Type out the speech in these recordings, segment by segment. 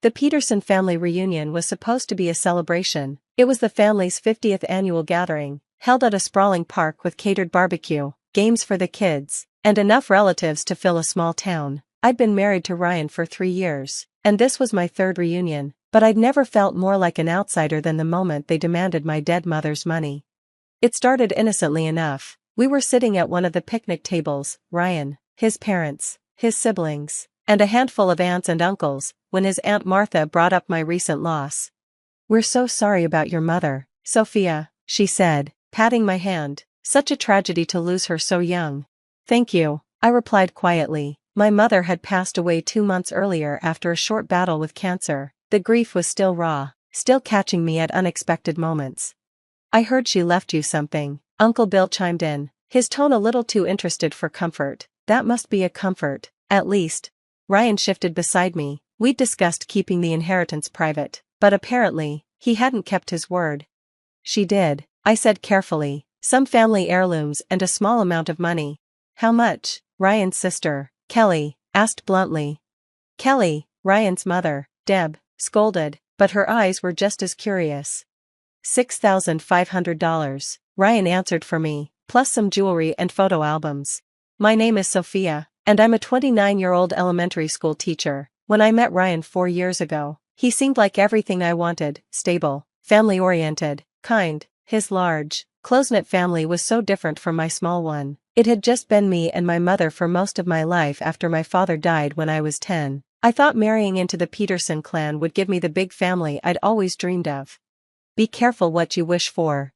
The Peterson family reunion was supposed to be a celebration. It was the family's 50th annual gathering, held at a sprawling park with catered barbecue, games for the kids, and enough relatives to fill a small town. I'd been married to Ryan for 3 years, and this was my third reunion, but I'd never felt more like an outsider than the moment they demanded my dead mother's money. It started innocently enough. We were sitting at one of the picnic tables, Ryan, his parents, his siblings, and a handful of aunts and uncles, when his Aunt Martha brought up my recent loss. "We're so sorry about your mother, Sophia," she said, patting my hand. "Such a tragedy to lose her so young." "Thank you," I replied quietly. My mother had passed away 2 months earlier after a short battle with cancer. The grief was still raw, still catching me at unexpected moments. "I heard she left you something," Uncle Bill chimed in, his tone a little too interested for comfort. "That must be a comfort, at least." Ryan shifted beside me. We'd discussed keeping the inheritance private, but apparently, he hadn't kept his word. "She did," I said carefully. "Some family heirlooms and a small amount of money." "How much?" Ryan's sister, Kelly, asked bluntly. Kelly, Ryan's mother, Deb, scolded, but her eyes were just as curious. $6,500, Ryan answered for me, plus some jewelry and photo albums. "My name is Sophia, and I'm a 29-year-old elementary school teacher. When I met Ryan 4 years ago, he seemed like everything I wanted: stable, family-oriented, kind. His large, close-knit family was so different from my small one. It had just been me and my mother for most of my life after my father died when I was 10. I thought marrying into the Peterson clan would give me the big family I'd always dreamed of. Be careful what you wish for.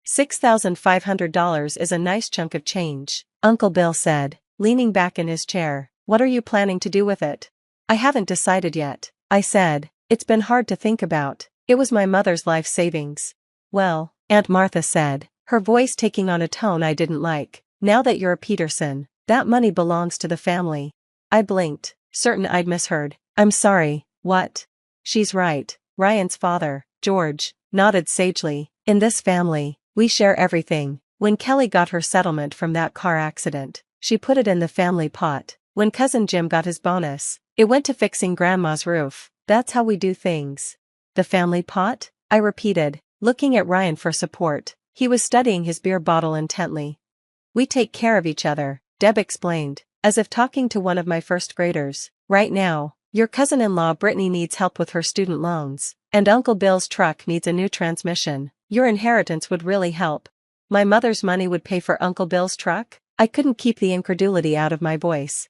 $6,500 is a nice chunk of change," Uncle Bill said, leaning back in his chair. "What are you planning to do with it?" "I haven't decided yet," I said. "It's been hard to think about. It was my mother's life savings." "Well," Aunt Martha said, her voice taking on a tone I didn't like, "now that you're a Peterson, that money belongs to the family." I blinked, certain I'd misheard. "I'm sorry, what?" "She's right," Ryan's father, George, nodded sagely. "In this family, we share everything. When Kelly got her settlement from that car accident, she put it in the family pot. When cousin Jim got his bonus, it went to fixing grandma's roof. That's how we do things." "The family pot?" I repeated, looking at Ryan for support. He was studying his beer bottle intently. "We take care of each other," Deb explained, as if talking to one of my first graders. "Right now, your cousin-in-law Brittany needs help with her student loans, and Uncle Bill's truck needs a new transmission. Your inheritance would really help." "My mother's money would pay for Uncle Bill's truck?" I couldn't keep the incredulity out of my voice.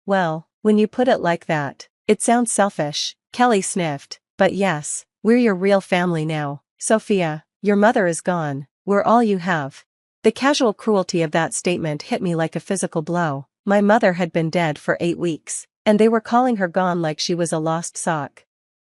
"Well, when you put it like that, it sounds selfish," Kelly sniffed. "But yes, we're your real family now. Sophia, your mother is gone. We're all you have." The casual cruelty of that statement hit me like a physical blow. My mother had been dead for 8 weeks, and they were calling her gone like she was a lost sock.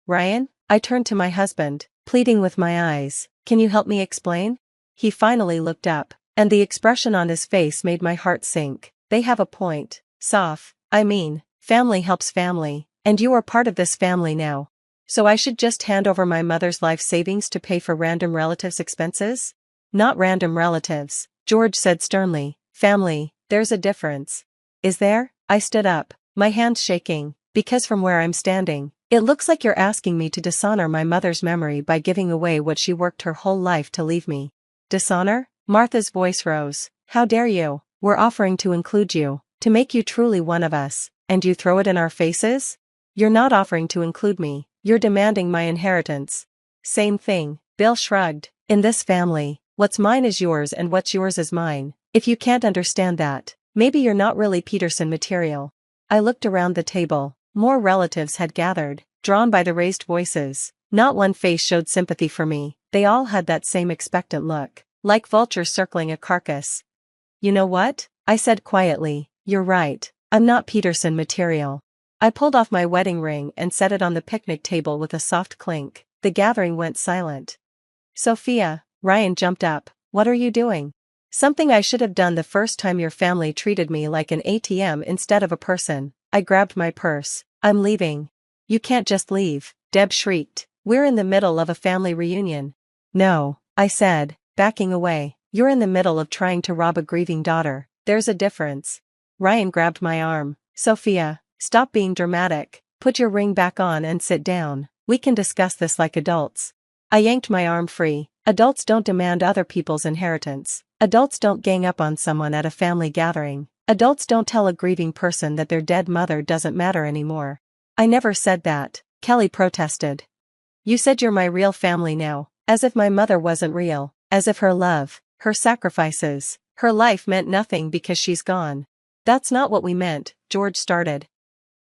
"Ryan," I turned to my husband, pleading with my eyes, "can you help me explain?" He finally looked up, and the expression on his face made my heart sink. "They have a point, Soph. I mean, family helps family, and you are part of this family now. So I should just hand over my mother's life savings to pay for random relatives' expenses?" "Not random relatives," George said sternly. "Family, there's a difference." "Is there?" I stood up, my hands shaking, because from where I'm standing, it looks like you're asking me to dishonor my mother's memory by giving away what she worked her whole life to leave me. "Dishonor?" Martha's voice rose. "How dare you? We're offering to include you, to make you truly one of us, and you throw it in our faces? You're not offering to include me, you're demanding my inheritance." "Same thing," Bill shrugged. "In this family, what's mine is yours and what's yours is mine. If you can't understand that, maybe you're not really Peterson material." I looked around the table. More relatives had gathered, drawn by the raised voices. Not one face showed sympathy for me. They all had that same expectant look, like vultures circling a carcass. "You know what?" I said quietly. "You're right. I'm not Peterson material." I pulled off my wedding ring and set it on the picnic table with a soft clink. The gathering went silent. "Sophia," Ryan jumped up. "What are you doing?" "Something I should have done the first time your family treated me like an ATM instead of a person." I grabbed my purse. "I'm leaving." "You can't just leave," Deb shrieked. "We're in the middle of a family reunion." "No," I said, backing away. "You're in the middle of trying to rob a grieving daughter. There's a difference." Ryan grabbed my arm. "Sophia, stop being dramatic. Put your ring back on and sit down. We can discuss this like adults. I yanked my arm free. Adults don't demand other people's inheritance. Adults don't gang up on someone at a family gathering. Adults don't tell a grieving person that their dead mother doesn't matter anymore. I never said that, Kelly protested. You said you're my real family now, as if my mother wasn't real, as if her love, her sacrifices, her life meant nothing because she's gone. That's not what we meant, George started.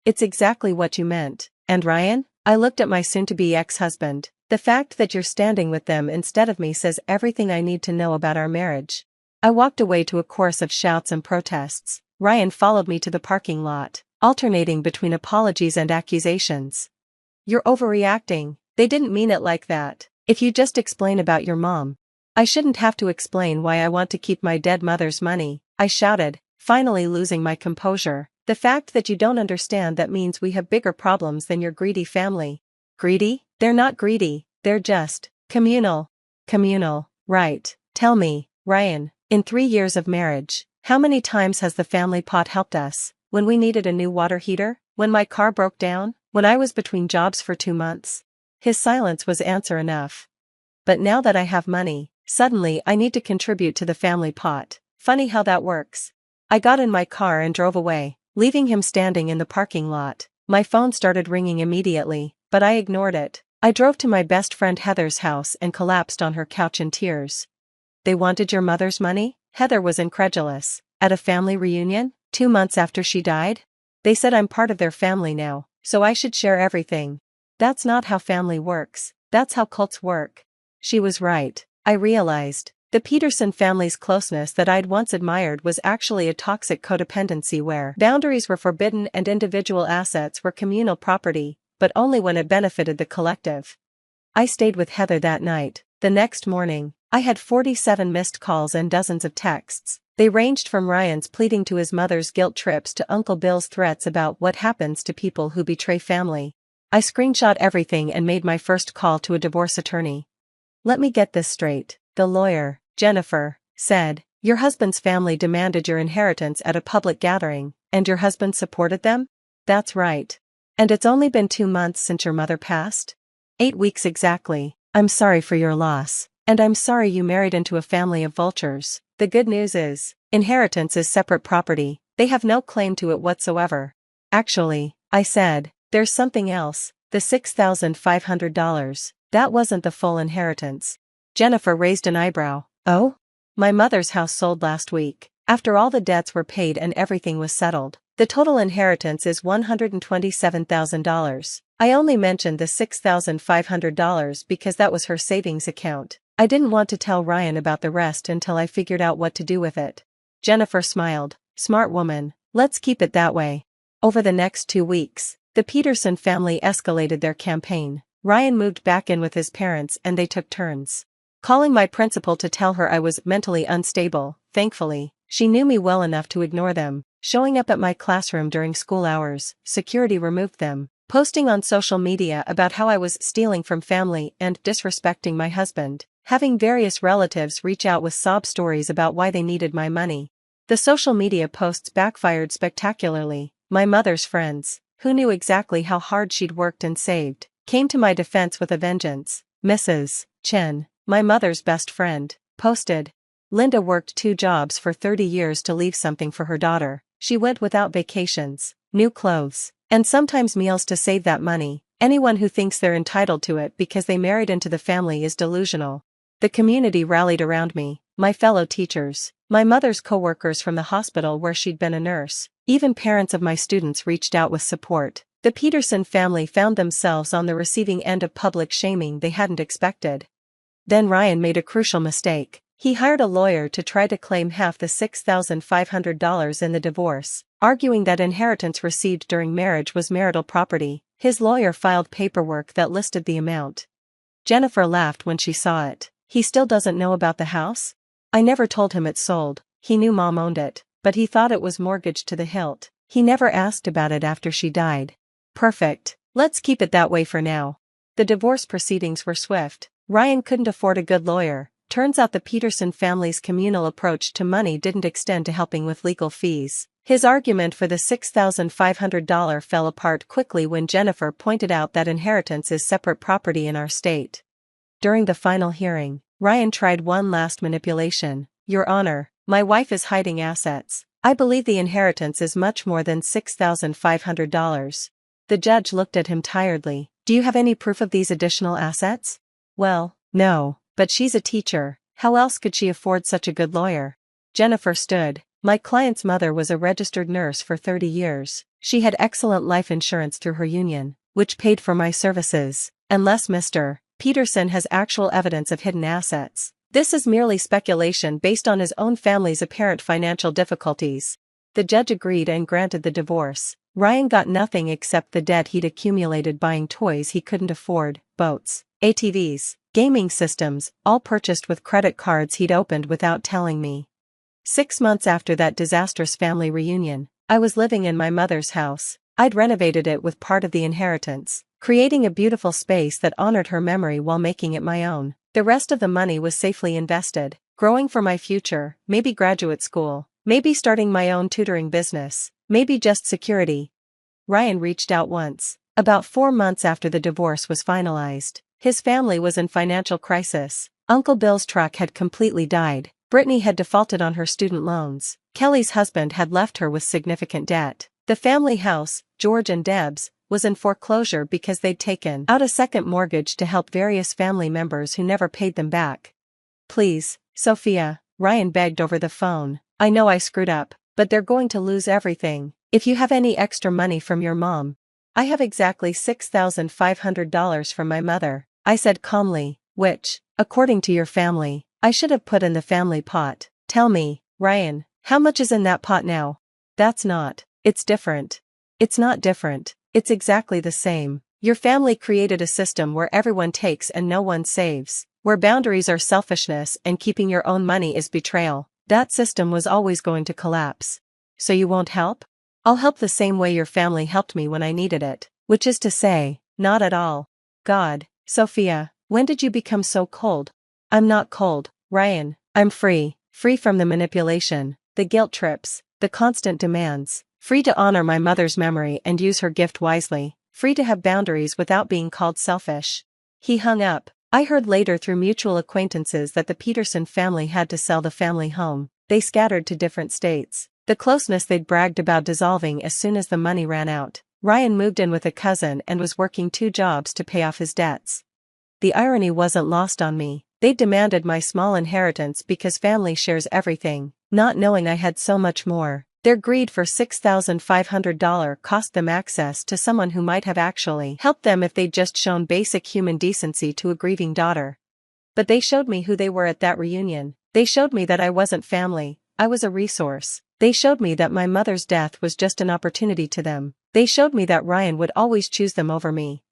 It's exactly what you meant. And Ryan? I looked at my soon-to-be ex-husband. The fact that you're standing with them instead of me says everything I need to know about our marriage. I walked away to a chorus of shouts and protests. Ryan followed me to the parking lot, alternating between apologies and accusations. You're overreacting. They didn't mean it like that. If you just explain about your mom. I shouldn't have to explain why I want to keep my dead mother's money, I shouted, finally losing my composure. The fact that you don't understand that means we have bigger problems than your greedy family. Greedy? They're not greedy, they're just communal. Communal, right. Tell me, Ryan, in 3 years of marriage, how many times has the family pot helped us? When we needed a new water heater? When my car broke down? When I was between jobs for 2 months? His silence was answer enough. But now that I have money, suddenly I need to contribute to the family pot. Funny how that works. I got in my car and drove away, leaving him standing in the parking lot. My phone started ringing immediately, but I ignored it. I drove to my best friend Heather's house and collapsed on her couch in tears. They wanted your mother's money? Heather was incredulous. At a family reunion? 2 months after she died? They said I'm part of their family now, so I should share everything. That's not how family works. That's how cults work. She was right. I realized. The Peterson family's closeness that I'd once admired was actually a toxic codependency where boundaries were forbidden and individual assets were communal property, but only when it benefited the collective. I stayed with Heather that night. The next morning, I had 47 missed calls and dozens of texts. They ranged from Ryan's pleading to his mother's guilt trips to Uncle Bill's threats about what happens to people who betray family. I screenshot everything and made my first call to a divorce attorney. Let me get this straight. The lawyer, Jennifer, said, your husband's family demanded your inheritance at a public gathering, and your husband supported them? That's right. And it's only been 2 months since your mother passed? 8 weeks exactly. I'm sorry for your loss, and I'm sorry you married into a family of vultures. The good news is, inheritance is separate property. They have no claim to it whatsoever. Actually, I said, there's something else, the $6,500. That wasn't the full inheritance. Jennifer raised an eyebrow. Oh? My mother's house sold last week. After all the debts were paid and everything was settled, the total inheritance is $127,000. I only mentioned the $6,500 because that was her savings account. I didn't want to tell Ryan about the rest until I figured out what to do with it. Jennifer smiled. Smart woman. Let's keep it that way. Over the next 2 weeks, the Peterson family escalated their campaign. Ryan moved back in with his parents and they took turns calling my principal to tell her I was mentally unstable. Thankfully, she knew me well enough to ignore them. Showing up at my classroom during school hours, security removed them. Posting on social media about how I was stealing from family and disrespecting my husband. Having various relatives reach out with sob stories about why they needed my money. The social media posts backfired spectacularly. My mother's friends, who knew exactly how hard she'd worked and saved, came to my defense with a vengeance. Mrs. Chen, my mother's best friend, posted. Linda worked 2 jobs for 30 years to leave something for her daughter. She went without vacations, new clothes, and sometimes meals to save that money. Anyone who thinks they're entitled to it because they married into the family is delusional. The community rallied around me, my fellow teachers, my mother's co-workers from the hospital where she'd been a nurse. Even parents of my students reached out with support. The Peterson family found themselves on the receiving end of public shaming they hadn't expected. Then Ryan made a crucial mistake. He hired a lawyer to try to claim half the $6,500 in the divorce, arguing that inheritance received during marriage was marital property. His lawyer filed paperwork that listed the amount. Jennifer laughed when she saw it. He still doesn't know about the house? I never told him it sold. He knew Mom owned it, but he thought it was mortgaged to the hilt. He never asked about it after she died. Perfect. Let's keep it that way for now. The divorce proceedings were swift. Ryan couldn't afford a good lawyer. Turns out the Peterson family's communal approach to money didn't extend to helping with legal fees. His argument for the $6,500 fell apart quickly when Jennifer pointed out that inheritance is separate property in our state. During the final hearing, Ryan tried one last manipulation. Your Honor, my wife is hiding assets. I believe the inheritance is much more than $6,500. The judge looked at him tiredly. Do you have any proof of these additional assets? Well, no, but she's a teacher. How else could she afford such a good lawyer? Jennifer stood. My client's mother was a registered nurse for 30 years. She had excellent life insurance through her union, which paid for my services. Unless Mr. Peterson has actual evidence of hidden assets. This is merely speculation based on his own family's apparent financial difficulties. The judge agreed and granted the divorce. Ryan got nothing except the debt he'd accumulated buying toys he couldn't afford, boats, ATVs, gaming systems, all purchased with credit cards he'd opened without telling me. 6 months after that disastrous family reunion, I was living in my mother's house. I'd renovated it with part of the inheritance, creating a beautiful space that honored her memory while making it my own. The rest of the money was safely invested, growing for my future, maybe graduate school, maybe starting my own tutoring business, maybe just security. Ryan reached out once. About 4 months after the divorce was finalized, his family was in financial crisis. Uncle Bill's truck had completely died. Brittany had defaulted on her student loans. Kelly's husband had left her with significant debt. The family house, George and Deb's, was in foreclosure because they'd taken out a second mortgage to help various family members who never paid them back. Please, Sophia, Ryan begged over the phone. I know I screwed up, but they're going to lose everything. If you have any extra money from your mom. I have exactly $6,500 from my mother, I said calmly, which, according to your family, I should have put in the family pot. Tell me, Ryan, how much is in that pot now? It's different. It's not different, it's exactly the same. Your family created a system where everyone takes and no one saves, where boundaries are selfishness and keeping your own money is betrayal. That system was always going to collapse. So you won't help? I'll help the same way your family helped me when I needed it, which is to say, not at all. God, Sophia, when did you become so cold? I'm not cold, Ryan, I'm free from the manipulation, the guilt trips, the constant demands, free to honor my mother's memory and use her gift wisely, free to have boundaries without being called selfish. He hung up. I heard later through mutual acquaintances that the Peterson family had to sell the family home. They scattered to different states. The closeness they'd bragged about dissolving as soon as the money ran out. Ryan moved in with a cousin and was working 2 jobs to pay off his debts. The irony wasn't lost on me. They demanded my small inheritance because family shares everything, not knowing I had so much more. Their greed for $6,500 cost them access to someone who might have actually helped them if they'd just shown basic human decency to a grieving daughter. But they showed me who they were at that reunion. They showed me that I wasn't family, I was a resource. They showed me that my mother's death was just an opportunity to them. They showed me that Ryan would always choose them over me.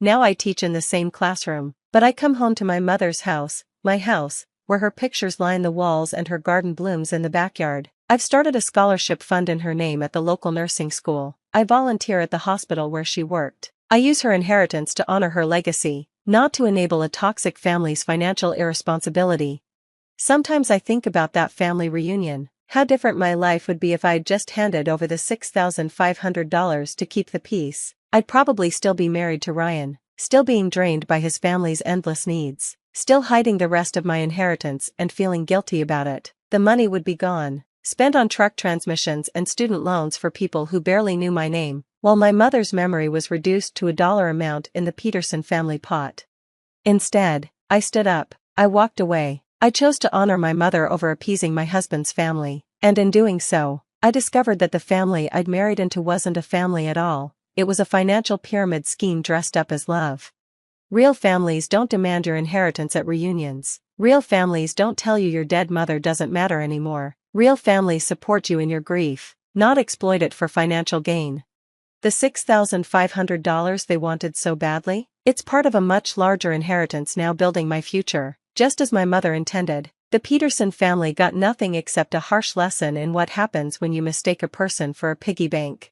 Now I teach in the same classroom, but I come home to my mother's house, my house, where her pictures line the walls and her garden blooms in the backyard. I've started a scholarship fund in her name at the local nursing school. I volunteer at the hospital where she worked. I use her inheritance to honor her legacy, not to enable a toxic family's financial irresponsibility. Sometimes I think about that family reunion, how different my life would be if I'd just handed over the $6,500 to keep the peace. I'd probably still be married to Ryan, still being drained by his family's endless needs, still hiding the rest of my inheritance and feeling guilty about it. The money would be gone, spent on truck transmissions and student loans for people who barely knew my name, while my mother's memory was reduced to a dollar amount in the Peterson family pot. Instead, I stood up, I walked away. I chose to honor my mother over appeasing my husband's family, and in doing so, I discovered that the family I'd married into wasn't a family at all. It was a financial pyramid scheme dressed up as love. Real families don't demand your inheritance at reunions. Real families don't tell you your dead mother doesn't matter anymore. Real families support you in your grief, not exploit it for financial gain. The $6,500 they wanted so badly? It's part of a much larger inheritance now building my future, just as my mother intended. The Peterson family got nothing except a harsh lesson in what happens when you mistake a person for a piggy bank.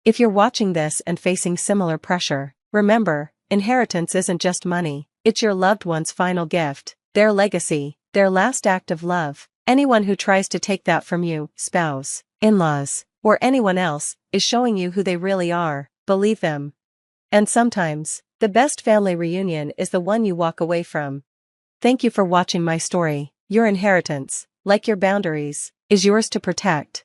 If you're watching this and facing similar pressure, remember, inheritance isn't just money, it's your loved one's final gift, their legacy, their last act of love. Anyone who tries to take that from you, spouse, in-laws, or anyone else, is showing you who they really are, believe them. And sometimes, the best family reunion is the one you walk away from. Thank you for watching my story. Your inheritance, like your boundaries, is yours to protect.